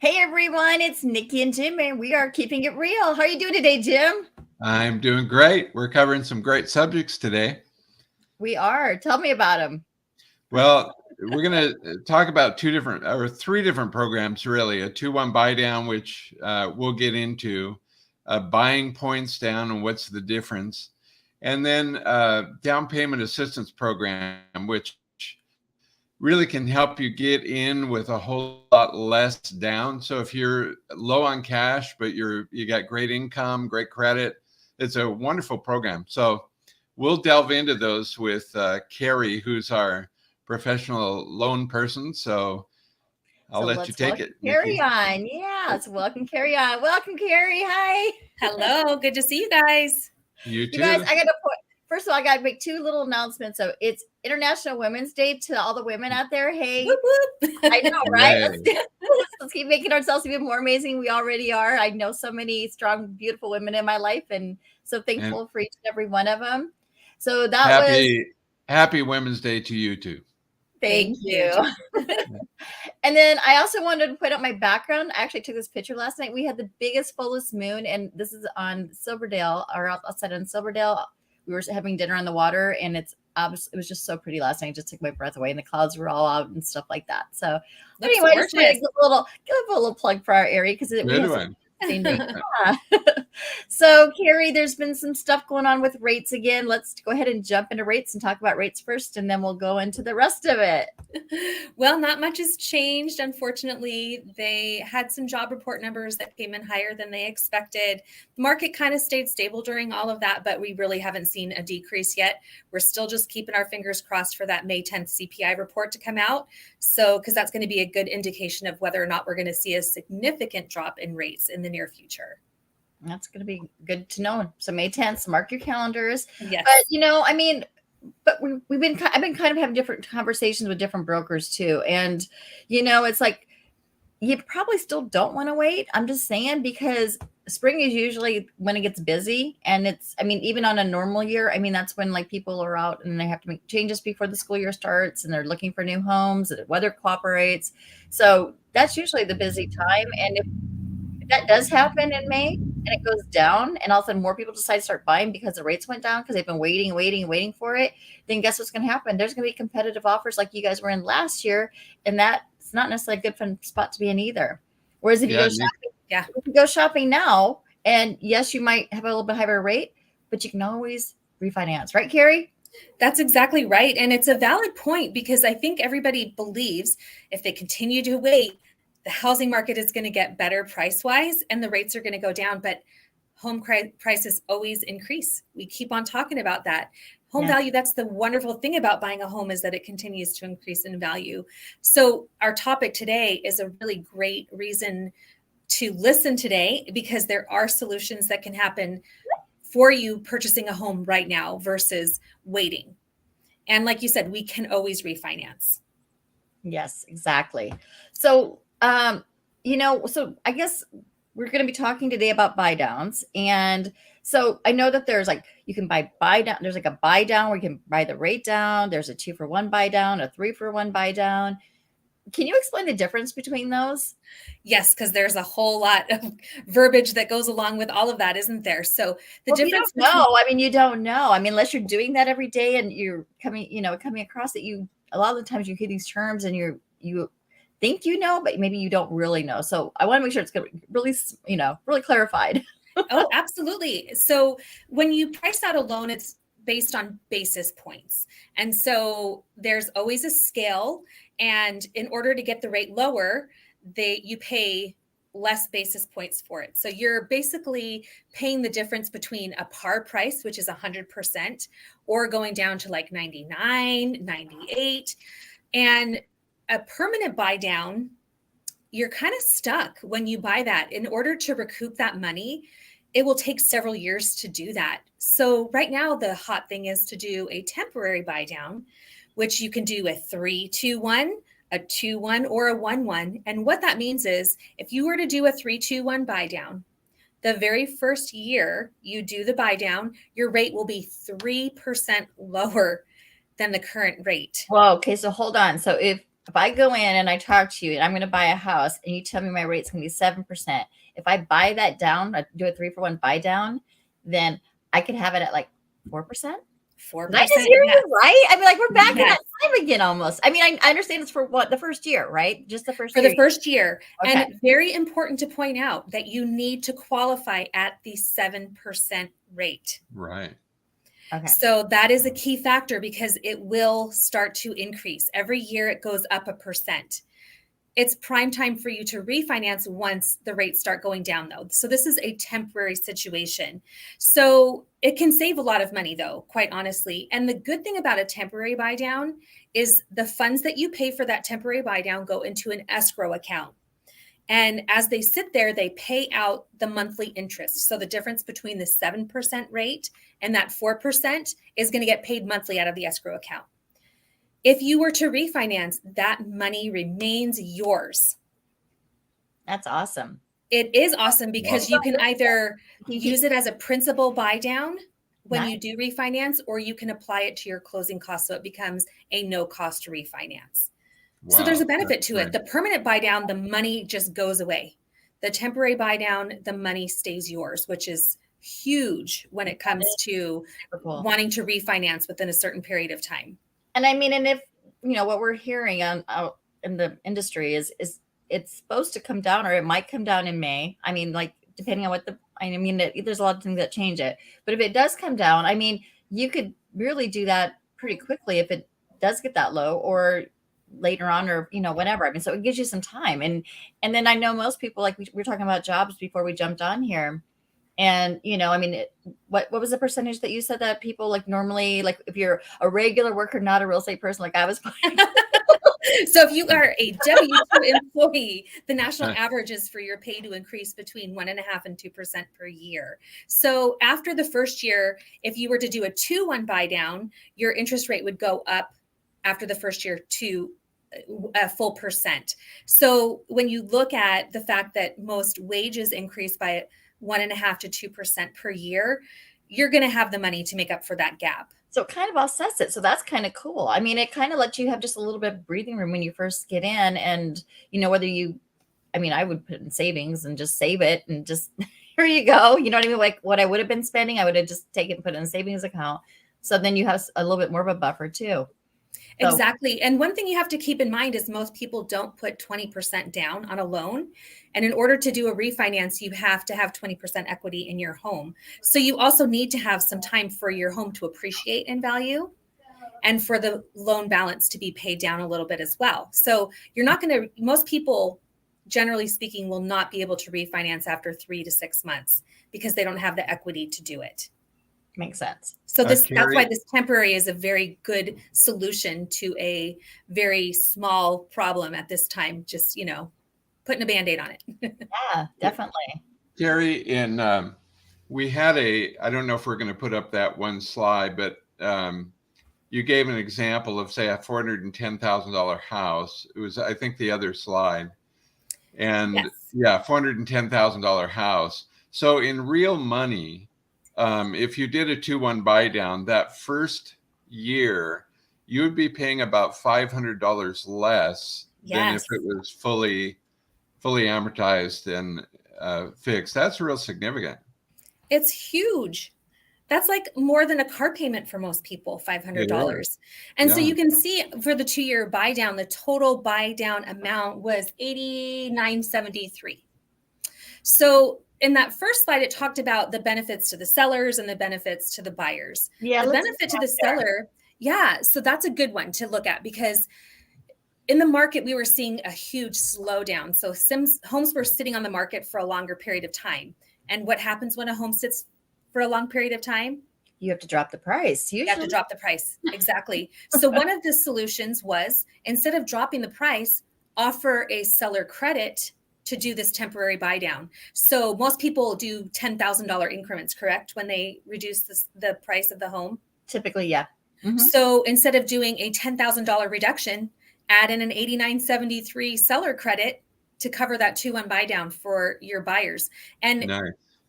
Hey everyone, it's Nikki and Jim, and we are keeping it real. How are you doing today, Jim? I'm doing great. We're covering some great subjects today. We are. Tell me about them. Well, we're going to talk about three different programs, really. A 2-1 buy down, which we'll get into, buying points down and what's the difference, and then down payment assistance program, which really can help you get in with a whole lot less down. So if you're low on cash, but you got great income, great credit, it's a wonderful program. So we'll delve into those with Carrie, who's our professional loan person. So I'll So let you let's take welcome it, Carrie Nikki. on. Yeah, let's welcome Carrie on. Welcome, Carrie. Hi. Hello, good to see you guys. You You guys, too. I got to put, first of all, I got to make two little announcements. So it's International Women's Day to all the women out there. Hey, Whoop, whoop. I know, right? Yay. Let's keep making ourselves even more amazing. We already are. I know so many strong, beautiful women in my life, and so And thankful for each and every one of them. So that was, happy Women's Day to you too. thank Thank you. you. And then I also wanted to put up my background. I actually took this picture last night. We had the biggest fullest moon, and this is on Silverdale, or outside on Silverdale. We were having dinner on the water, and it was just so pretty last night. It just took my breath away, and the clouds were all out and stuff like that. So Looks anyway, I just wanted to gorgeous. give a little plug for our area because we Good have some one. interesting days. Yeah. So Carrie, there's been some stuff going on with rates again. Let's go ahead and jump into rates and talk about rates first, and then we'll go into the rest of it. Well, not much has changed. Unfortunately, they had some job report numbers that came in higher than they expected. The market kind of stayed stable during all of that, but we really haven't seen a decrease yet. We're still just keeping our fingers crossed for that May 10th CPI report to come out. So, because that's going to be a good indication of whether or not we're going to see a significant drop in rates in the near future. That's going to be good to know. So May 10th, mark your calendars. Yes. But I've been kind of having different conversations with different brokers too. And, it's like, you probably still don't want to wait. I'm just saying, because spring is usually when it gets busy. And even on a normal year, that's when like people are out and they have to make changes before the school year starts and they're looking for new homes, the weather cooperates. So that's usually the busy time. And if that does happen in May and it goes down, and all of a sudden more people decide to start buying because the rates went down because they've been waiting for it, then guess what's going to happen? There's going to be competitive offers like you guys were in last year, and that's not necessarily a good fun spot to be in either. Whereas if you go shopping, if you go shopping now, and yes, you might have a little bit higher rate, but you can always refinance, right, Carrie? That's exactly right. And it's a valid point because I think everybody believes if they continue to wait, the housing market is going to get better price-wise and the rates are going to go down, but home prices always increase. We keep on talking about that. Home value, that's the wonderful thing about buying a home, is that it continues to increase in value. So our topic today is a really great reason to listen today, because there are solutions that can happen for you purchasing a home right now versus waiting. And like you said, we can always refinance. Yes, exactly. So, so I guess we're going to be talking today about buy downs. And so I know that there's like, you can buy down. There's like a buy down where you can buy the rate down. There's a 2-for-1 buy down, a 3-for-1 buy down. Can you explain the difference between those? Yes, because there's a whole lot of verbiage that goes along with all of that, isn't there? So the difference. You don't know. Unless you're doing that every day and you're coming across it, a lot of the times you hear these terms and you think but maybe you don't really know. So I want to make sure it's going to be really, really clarified. Oh, absolutely. So when you price out a loan, it's based on basis points. And so there's always a scale. And in order to get the rate lower, you pay less basis points for it. So you're basically paying the difference between a par price, which is 100%, or going down to like 99, 98. And a permanent buy down, you're kind of stuck when you buy that. In order to recoup that money, it will take several years to do that. So right now, the hot thing is to do a temporary buy down, which you can do a 3-2-1, a 2-1, or a 1-1. And what that means is if you were to do a 3-2-1 buy down, the very first year you do the buy down, your rate will be 3% lower than the current rate. Well, okay. So hold on. So if I go in and I talk to you and I'm going to buy a house and you tell me my rate's going to be 7%, if I buy that down, I do a 3-for-1 buy down, then I could have it at like 4%. 4%. Did I just hear you right? I mean, like we're back in Yes. that time again almost. I mean, I understand it's for what, the first year, right? Just the first For year. the first year. Okay. And very important to point out that you need to qualify at the 7% rate. Right. Okay. So that is a key factor because it will start to increase. Every year it goes up 1%. It's prime time for you to refinance once the rates start going down, though. So this is a temporary situation. So it can save a lot of money, though, quite honestly. And the good thing about a temporary buy down is the funds that you pay for that temporary buy down go into an escrow account. And as they sit there, they pay out the monthly interest. So the difference between the 7% rate and that 4% is going to get paid monthly out of the escrow account. If you were to refinance, that money remains yours. That's awesome. It is awesome because you can either use it as a principal buy down when you do refinance, or you can apply it to your closing costs. So it becomes a no cost refinance. Wow. So there's a benefit to it. The permanent buy down, the money just goes away. The temporary buy down, the money stays yours, which is huge when it comes to wanting to refinance within a certain period of time. And I mean, and if, you know, what we're hearing out in the industry is it's supposed to come down, or it might come down in May. I mean, like, depending on what there's a lot of things that change it. But if it does come down, I mean, you could really do that pretty quickly if it does get that low, or later on, or, you know, whatever. I mean, so it gives you some time. And then I know most people, like we were talking about jobs before we jumped on here. And, you know, I mean, what was the percentage that you said that people like normally, like if you're a regular worker, not a real estate person, like I was. So if you are a W-2 employee, the national average is for your pay to increase between 1.5% and 2% per year. So after the first year, if you were to do a 2-1 buy down, your interest rate would go up after the first year to a full percent. So when you look at the fact that most wages increase by 1.5% to 2% per year, you're going to have the money to make up for that gap. So it kind of offsets it. So that's kind of cool. I mean, it kind of lets you have just a little bit of breathing room when you first get in. And, you know, I would put it in savings and just save it and just, here you go. You know what I mean? Like what I would have been spending, I would have just taken and put it in a savings account. So then you have a little bit more of a buffer too. So. Exactly. And one thing you have to keep in mind is most people don't put 20% down on a loan. And in order to do a refinance, you have to have 20% equity in your home. So you also need to have some time for your home to appreciate in value and for the loan balance to be paid down a little bit as well. So most people, generally speaking, will not be able to refinance after 3 to 6 months because they don't have the equity to do it. Makes sense. So that's why this temporary is a very good solution to a very small problem at this time. Just, you know, putting a Band-Aid on it. Yeah, definitely. Gary, we had I don't know if we're going to put up that one slide, but you gave an example of, say, a $410,000 house. It was, I think, the other slide. And yes. Yeah, $410,000 house. So in real money, if you did a 2-1 buy down, that first year, you would be paying about $500 less than if it was fully amortized and fixed. That's real significant. It's huge. That's like more than a car payment for most people, $500. And so you can see for the 2-year buy down, the total buy down amount was $89.73. So in that first slide, it talked about the benefits to the sellers and the benefits to the buyers. Yeah, the benefit to the seller. Yeah. So that's a good one to look at because in the market, we were seeing a huge slowdown. So homes were sitting on the market for a longer period of time. And what happens when a home sits for a long period of time? You have to drop the price. You have to drop the price. Exactly. So one of the solutions was, instead of dropping the price, offer a seller credit to do this temporary buy down. So most people do $10,000 increments, correct? When they reduce the price of the home? Typically, yeah. Mm-hmm. So instead of doing a $10,000 reduction, add in an $89.73 seller credit to cover that 2-1 buy down for your buyers. And,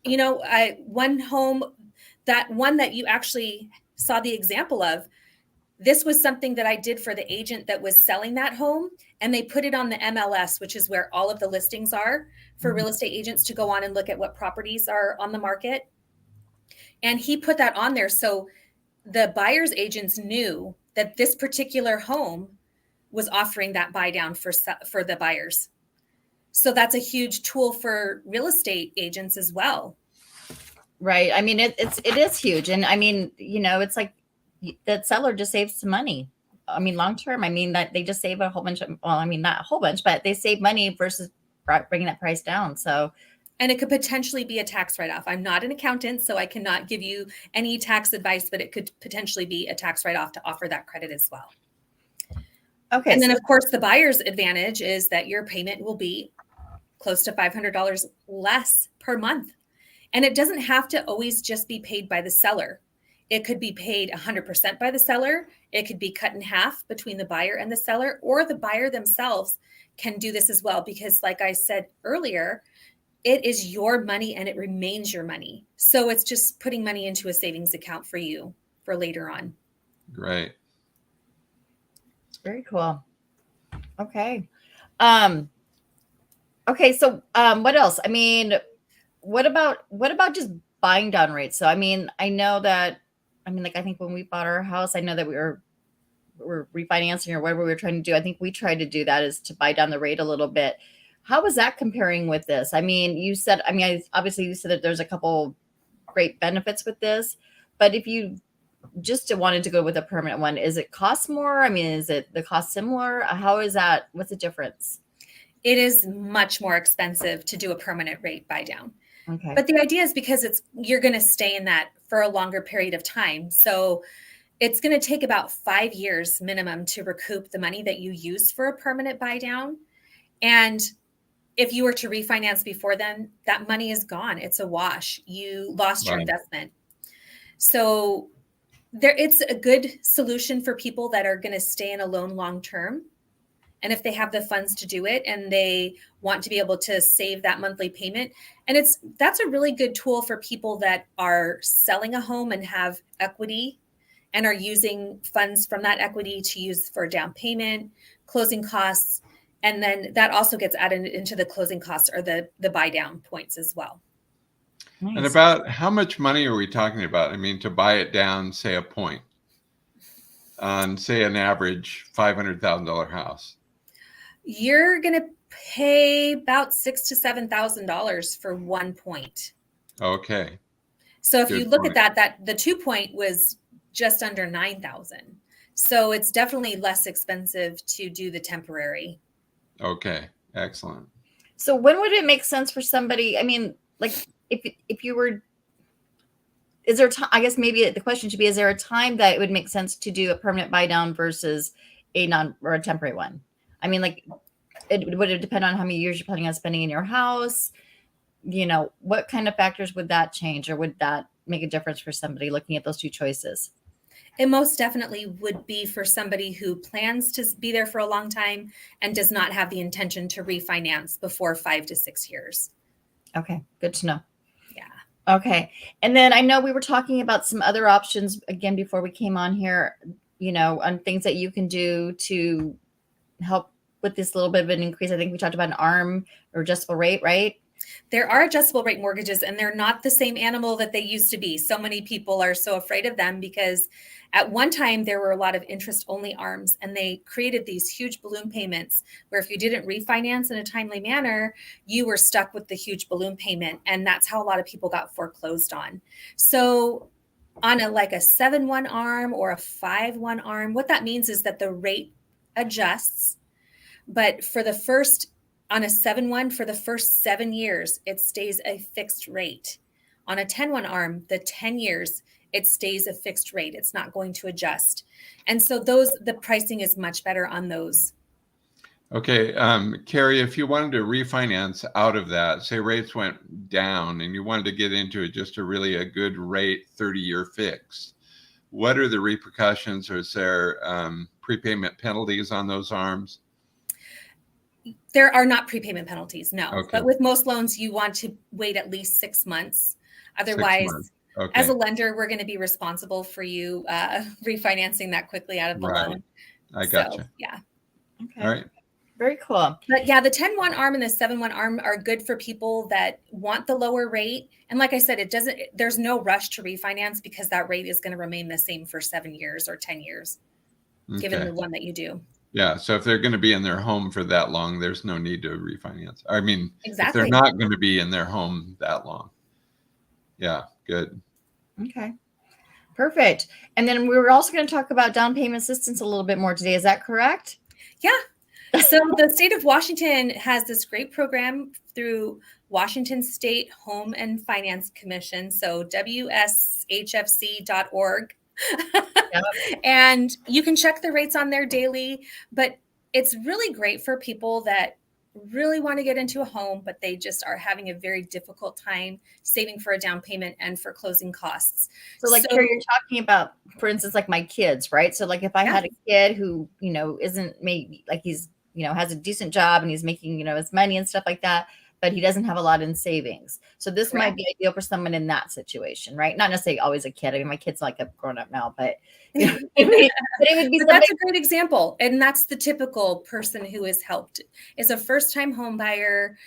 you know, one home, that one that you actually saw the example of, this was something that I did for the agent that was selling that home, and they put it on the MLS, which is where all of the listings are for real estate agents to go on and look at what properties are on the market. And he put that on there. So the buyer's agents knew that this particular home was offering that buy down for the buyers. So that's a huge tool for real estate agents as well. Right. I mean, it is huge. And I mean, it's like the seller just saves some money. I mean, long term, I mean, that they just save a whole bunch of, well, I mean, not a whole bunch, but they save money versus bringing that price down. So, and it could potentially be a tax write-off. I'm not an accountant, so I cannot give you any tax advice, but it could potentially be a tax write-off to offer that credit as well. Okay. And then, of course, the buyer's advantage is that your payment will be close to $500 less per month. And it doesn't have to always just be paid by the seller. It could be paid 100% by the seller. It could be cut in half between the buyer and the seller, or the buyer themselves can do this as well. Because like I said earlier, it is your money and it remains your money. So it's just putting money into a savings account for you for later on. Great. Very cool. Okay. Okay. So, what else? I mean, what about just buying down rates? So, I mean, I know that, like, I think when we bought our house, I know that we were refinancing or whatever we were trying to do. I think we tried to do that, is to buy down the rate a little bit. How was that comparing with this? I mean, you said, obviously you said that there's a couple great benefits with this, but if you just wanted to go with a permanent one, is it cost more? I mean, is it the cost similar? How is that? What's the difference? It is much more expensive to do a permanent rate buy down. Okay. But the idea is because you're going to stay in that for a longer period of time. So it's going to take about 5 years minimum to recoup the money that you used for a permanent buy down. And if you were to refinance before then, that money is gone. It's a wash. You lost your investment. So it's a good solution for people that are going to stay in a loan long term. And if they have the funds to do it and they want to be able to save that monthly payment, and that's a really good tool for people that are selling a home and have equity and are using funds from that equity to use for down payment, closing costs. And then that also gets added into the closing costs or the buy down points as well. Nice. And about how much money are we talking about? I mean, to buy it down, say a point on, say, an average $500,000 house. You're going to pay about $6,000 to $7,000 for 1 point. Okay. So if you look at that the 2 point was just under $9,000. So it's definitely less expensive to do the temporary. Okay. Excellent. So when would it make sense for somebody? I mean, like if you were, is there time? I guess maybe the question should be: is there a time that it would make sense to do a permanent buy down versus a temporary one? I mean, like, would it depend on how many years you're planning on spending in your house? What kind of factors would that change, or would that make a difference for somebody looking at those two choices? It most definitely would be for somebody who plans to be there for a long time and does not have the intention to refinance before 5 to 6 years. Okay, good to know. Yeah. Okay. And then I know we were talking about some other options again before we came on here, on things that you can do to help with this little bit of an increase. I think we talked about an ARM or adjustable rate, right? There are adjustable rate mortgages, and they're not the same animal that they used to be. So many people are so afraid of them because at one time there were a lot of interest-only ARMs, and they created these huge balloon payments where if you didn't refinance in a timely manner, you were stuck with the huge balloon payment. And that's how a lot of people got foreclosed on. So on a 7-1 ARM or a 5-1 ARM, what that means is that the rate adjusts, but on a 7-1, for the first 7 years, it stays a fixed rate. On a 10-1 ARM, the 10 years, it stays a fixed rate. It's not going to adjust. And so the pricing is much better on those. Okay. Carrie, if you wanted to refinance out of that, say rates went down and you wanted to get into just a good rate 30-year fix, what are the repercussions? Or is there prepayment penalties on those ARMs? There are not prepayment penalties, no. Okay. But with most loans, you want to wait at least 6 months. Otherwise, Okay. As a lender, we're going to be responsible for you refinancing that quickly out of the Right. loan. I gotcha. So, yeah. Okay. All right. Very cool. But yeah, the 10-1 arm and the 7-1 arm are good for people that want the lower rate. And like I said, there's no rush to refinance because that rate is going to remain the same for 7 years or 10 years, given the one that you do. Yeah. So if they're going to be in their home for that long, there's no need to refinance. I mean, Exactly. if they're not going to be in their home that long. Yeah. Good. Okay. Perfect. And then we were also going to talk about down payment assistance a little bit more today. Is that correct? Yeah. So the state of Washington has this great program through Washington State Home and Finance Commission. So wshfc.org. Yep. And you can check the rates on there daily, but it's really great for people that really want to get into a home, but they just are having a very difficult time saving for a down payment and for closing costs. So like here you're talking about, for instance, like my kids, right? So like if I had a kid who, isn't maybe like he's, has a decent job and he's making, his money and stuff like that, but he doesn't have a lot in savings. So this might be ideal for someone in that situation, right? Not necessarily always a kid. I mean, my kid's like a grown up now, but it would be. That's a great example. And that's the typical person who is helped is a first-time home buyer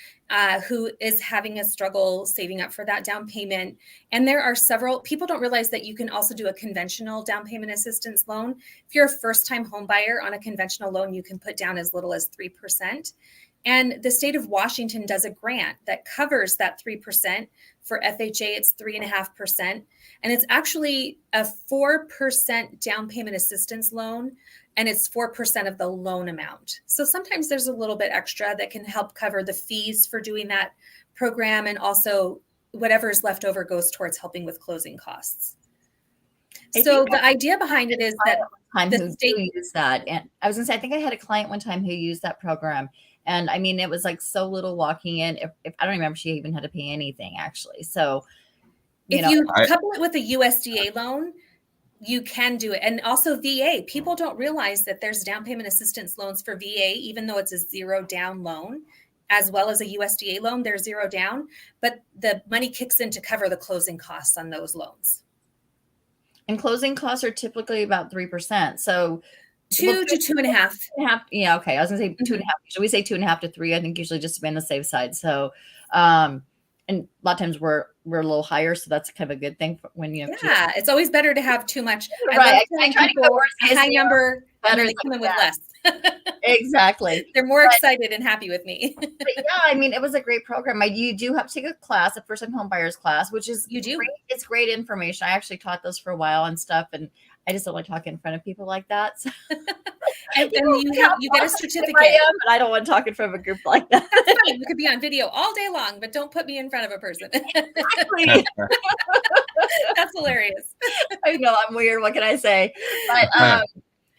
who is having a struggle saving up for that down payment. And there are several, people don't realize that you can also do a conventional down payment assistance loan. If you're a first-time home buyer on a conventional loan, you can put down as little as 3%. And the state of Washington does a grant that covers that 3%. For FHA, it's 3.5%. And it's actually a 4% down payment assistance loan. And it's 4% of the loan amount. So sometimes there's a little bit extra that can help cover the fees for doing that program. And also whatever is left over goes towards helping with closing costs. So the idea behind it is that the state used that. And I was going to say, I think I had a client one time who used that program. And I mean, it was like so little walking in. If I don't remember, she even had to pay anything actually. So, if you couple it with a USDA loan, you can do it. And also VA, people don't realize that there's down payment assistance loans for VA, even though it's a 0 down loan, as well as a USDA loan, they're 0 down, but the money kicks in to cover the closing costs on those loans. And closing costs are typically about 3%. So 2 to 2.5. Yeah. Okay. I was gonna say 2.5. Should we say 2.5 to 3? I think usually just to be on the safe side. So, and a lot of times we're a little higher, so that's kind of a good thing when Yeah, it's always better to have too much. Right. I try to go a high number better they come in with less. Exactly. They're more excited and happy with me. But yeah, I mean, it was a great program. You do have to take a class, a first-time home buyers class, which is great. It's great information. I actually taught those for a while and stuff, and I just don't like talking in front of people like that. So. And you get a certificate. But I don't want to talk in front of a group like that. That's fine. We could be on video all day long, but don't put me in front of a person. Exactly. That's hilarious. I know I'm weird. What can I say?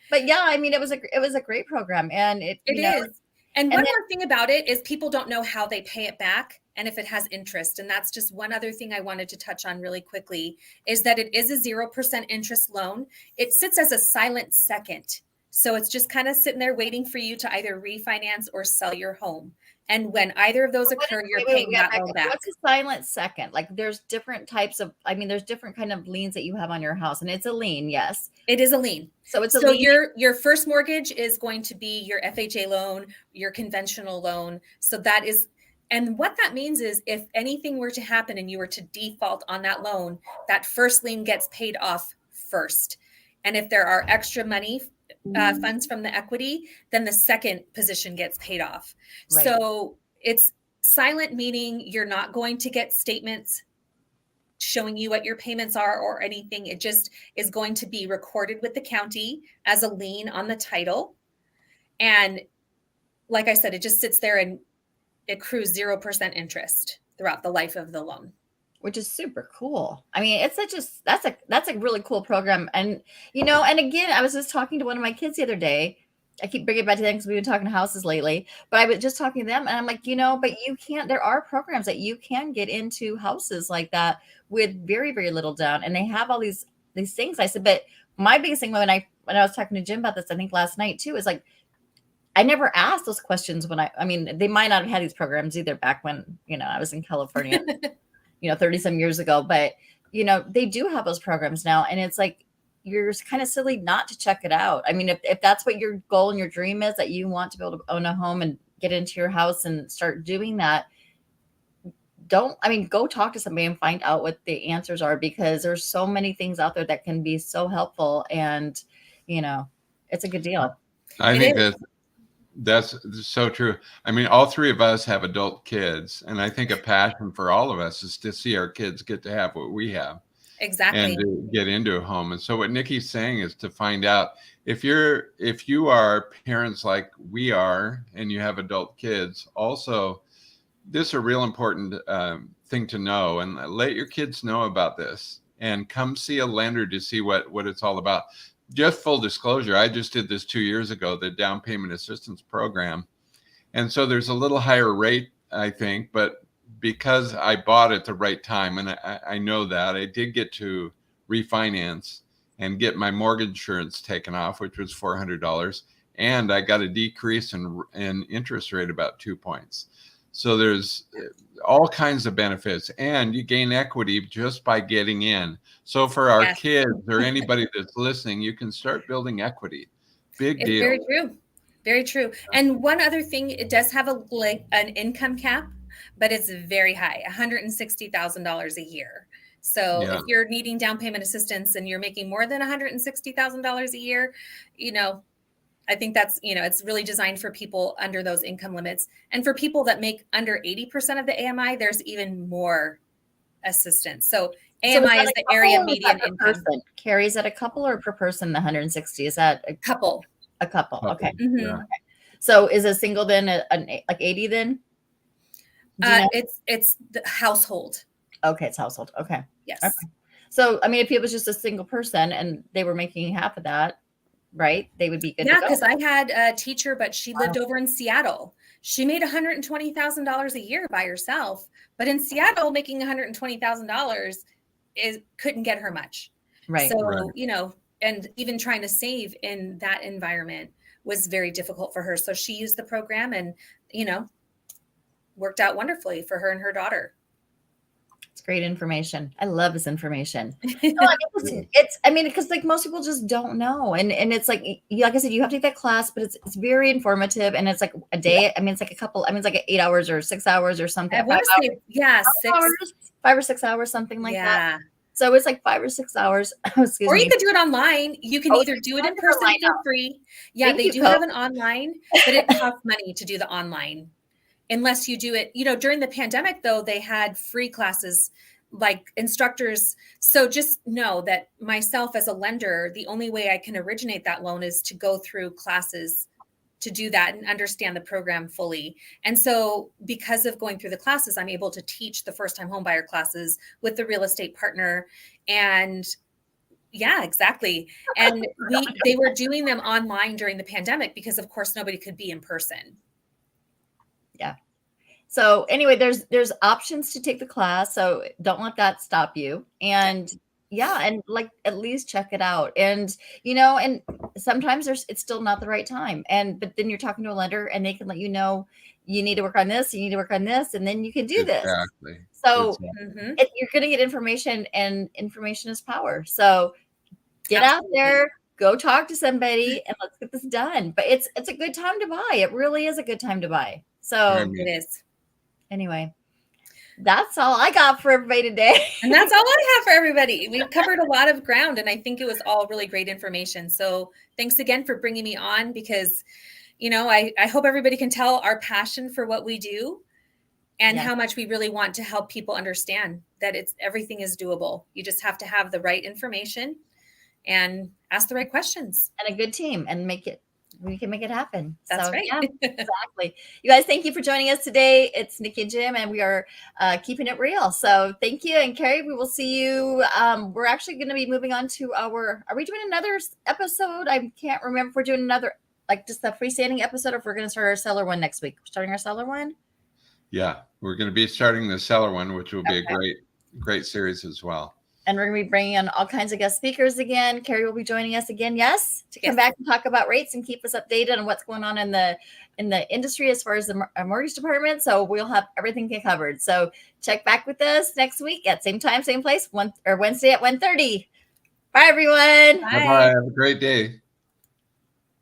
But yeah, I mean, it was a great program, and it is. And one more thing about it is people don't know how they pay it back and if it has interest. And that's just one other thing I wanted to touch on really quickly is that it is a 0% interest loan. It sits as a silent second. So it's just kind of sitting there waiting for you to either refinance or sell your home. And when either of those occur, you're paying that loan back. What's a silent second? Like there's different types of, there's different kind of liens that you have on your house, and it's a lien. Yes. It is a lien. So it's a lien. Your first mortgage is going to be your FHA loan, your conventional loan. So that is, and what that means is if anything were to happen and you were to default on that loan, that first lien gets paid off first. And if there are extra money, funds from the equity, then the second position gets paid off. Right. So it's silent, meaning you're not going to get statements showing you what your payments are or anything. It just is going to be recorded with the county as a lien on the title. And like I said, it just sits there and it accrues 0% interest throughout the life of the loan. Which is super cool. I mean, it's that's a really cool program. And, and again, I was just talking to one of my kids the other day. I keep bringing it back to them because we've been talking houses lately, but I was just talking to them and I'm like, but you can't, there are programs that you can get into houses like that with very, very little down. And they have all these things. I said, but my biggest thing when I was talking to Jim about this, I think last night too, is like, I never asked those questions when I mean, they might not have had these programs either back when, I was in California. 30 some years ago, but they do have those programs now, and it's like, you're kind of silly not to check it out. I mean, if that's what your goal and your dream is, that you want to be able to own a home and get into your house and start doing that, go talk to somebody and find out what the answers are, because there's so many things out there that can be so helpful, and it's a good deal. I think that's so true. I mean, all three of us have adult kids, and I think a passion for all of us is to see our kids get to have what we have. Exactly. And to get into a home. And so what Niki's saying is to find out if you are parents like we are, and you have adult kids, also, this is a real important thing to know, and let your kids know about this, and come see a lender to see what it's all about. Just full disclosure, I just did this 2 years ago, the down payment assistance program. And so there's a little higher rate, I think, but because I bought at the right time, and I know that, I did get to refinance and get my mortgage insurance taken off, which was $400, and I got a decrease in interest rate about 2 points. So there's all kinds of benefits, and you gain equity just by getting in. So for our kids or anybody that's listening, you can start building equity. Big deal. Very true. Very true. And one other thing, it does have an income cap, but it's very high, $160,000 a year. So if you're needing down payment assistance and you're making more than $160,000 a year, I think that's, it's really designed for people under those income limits. And for people that make under 80% of the AMI, there's even more assistance. So AMI is the area median income. Person? Carrie, is that a couple or per person, the 160? Is that a couple? A couple. Okay. Mm-hmm. Yeah. Okay. So is a single then like 80 then? It's the household. Okay, it's household. Okay. Yes. Okay. So I mean, if it was just a single person and they were making half of that, right? They would be good. Yeah, because I had a teacher, but she lived over in Seattle. She made $120,000 a year by herself, but in Seattle, making $120,000 couldn't get her much. Right. So and even trying to save in that environment was very difficult for her. So she used the program, and worked out wonderfully for her and her daughter. It's great information. I love this information. Because like most people just don't know. And it's like I said, you have to take that class, but it's very informative, and it's like a day. I mean, it's like it's like 8 hours or 6 hours or something. I want to say, 5 or 6 hours, something like that. So it's like 5 or 6 hours. Or you could do it online. You can either do it in person for free. Yeah, they do have an online, but it costs money to do the online. Unless you do it, during the pandemic, though, they had free classes, like instructors. So just know that myself as a lender, the only way I can originate that loan is to go through classes to do that and understand the program fully. And so because of going through the classes, I'm able to teach the first-time homebuyer classes with the real estate partner. And yeah, exactly. And they were doing them online during the pandemic because, of course, nobody could be in person. Yeah. So anyway, there's options to take the class. So don't let that stop you. And and like at least check it out. And and sometimes it's still not the right time. But then you're talking to a lender, and they can let you know you need to work on this, you need to work on this, and then you can do this. Exactly. So you're going to get information, and information is power. So get out there. Go talk to somebody, and let's get this done. But it's a good time to buy. It really is a good time to buy. So it is. Anyway, that's all I got for everybody today. And that's all I have for everybody. We've covered a lot of ground, and I think it was all really great information. So thanks again for bringing me on, because, I hope everybody can tell our passion for what we do, and how much we really want to help people understand that everything is doable. You just have to have the right information and ask the right questions. And a good team, and we can make it happen. That's right. Yeah, exactly. You guys, thank you for joining us today. It's Niki and Jim, and we are keeping it real. So thank you. And Carrie, we will see you. We're actually going to be moving on to are we doing another episode? I can't remember if we're doing another, like just the freestanding episode, or if we're going to start our seller one next week. We're starting our seller one. Yeah, we're going to be starting the seller one, which will be a great series as well. And we're going to be bringing on all kinds of guest speakers again. Carrie will be joining us again, yes, to come Yes. back and talk about rates and keep us updated on what's going on in the industry as far as the mortgage department. So we'll have everything covered. So check back with us next week at same time, same place, Wednesday at 1:30. Bye, everyone. Bye. Bye-bye. Have a great day.